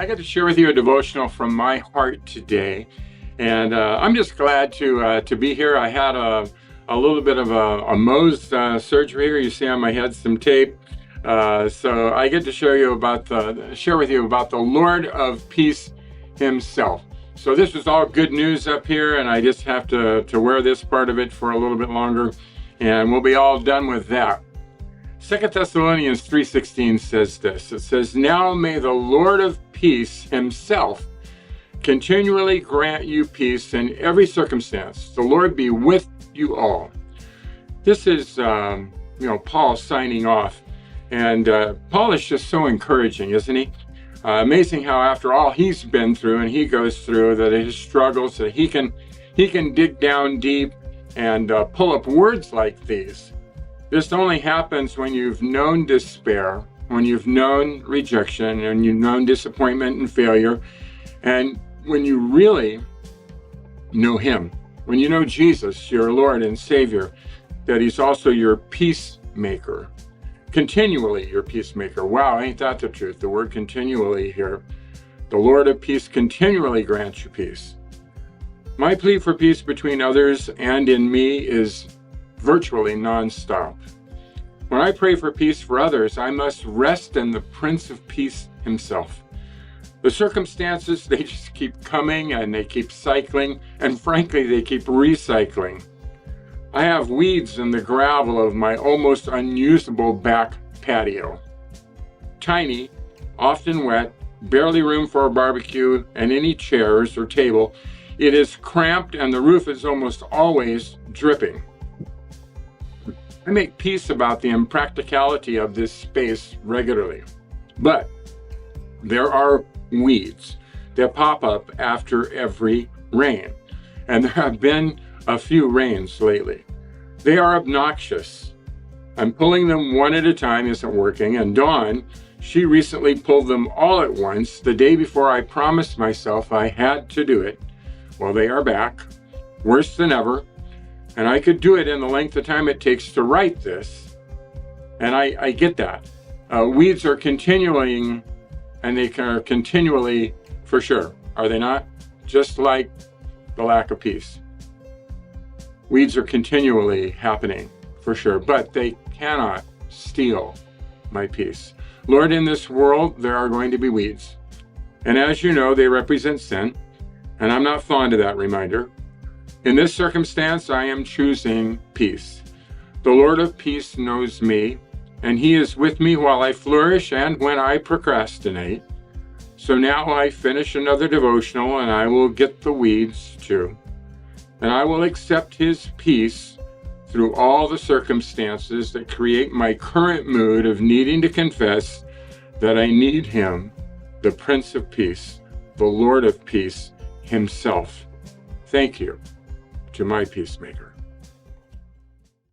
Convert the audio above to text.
I got to share with you a devotional from my heart today, and I'm just glad to be here. I had a little bit of a Mohs surgery here. You see on my head some tape, so I get to share with you about the Lord of Peace Himself. So this is all good news up here, and I just have to wear this part of it for a little bit longer, and we'll be all done with that. 2 Thessalonians 3:16 says this. It says, "Now may the Lord of peace Himself continually grant you peace in every circumstance. The Lord be with you all." This is, Paul signing off. And Paul is just so encouraging, isn't he? Amazing how after all he's been through and he goes through, that his struggles, that he can dig down deep and pull up words like these. This only happens when you've known despair, when you've known rejection, and you've known disappointment and failure, and when you really know Him, when you know Jesus, your Lord and Savior, that He's also your peacemaker, continually your peacemaker. Wow, ain't that the truth? The word continually here. The Lord of peace continually grants you peace. My plea for peace between others and in me is virtually nonstop. When I pray for peace for others, I must rest in the Prince of Peace Himself. The circumstances, they just keep coming and they keep cycling, and frankly, they keep recycling. I have weeds in the gravel of my almost unusable back patio. Tiny, often wet, barely room for a barbecue and any chairs or table. It is cramped and the roof is almost always dripping. I make peace about the impracticality of this space regularly. But there are weeds that pop up after every rain. And there have been a few rains lately. They are obnoxious. I'm pulling them one at a time isn't working. And Dawn, she recently pulled them all at once the day before I promised myself I had to do it. Well, they are back, worse than ever. And I could do it in the length of time it takes to write this. And I get that. Weeds are continuing, and they are continually, for sure, are they not? Just like the lack of peace. Weeds are continually happening, for sure, but they cannot steal my peace. Lord, in this world, there are going to be weeds. And as you know, they represent sin. And I'm not fond of that reminder. In this circumstance, I am choosing peace. The Lord of peace knows me, and He is with me while I flourish and when I procrastinate. So now I finish another devotional, and I will get the weeds too. And I will accept His peace through all the circumstances that create my current mood of needing to confess that I need Him, the Prince of Peace, the Lord of Peace Himself. Thank you to my peacemaker.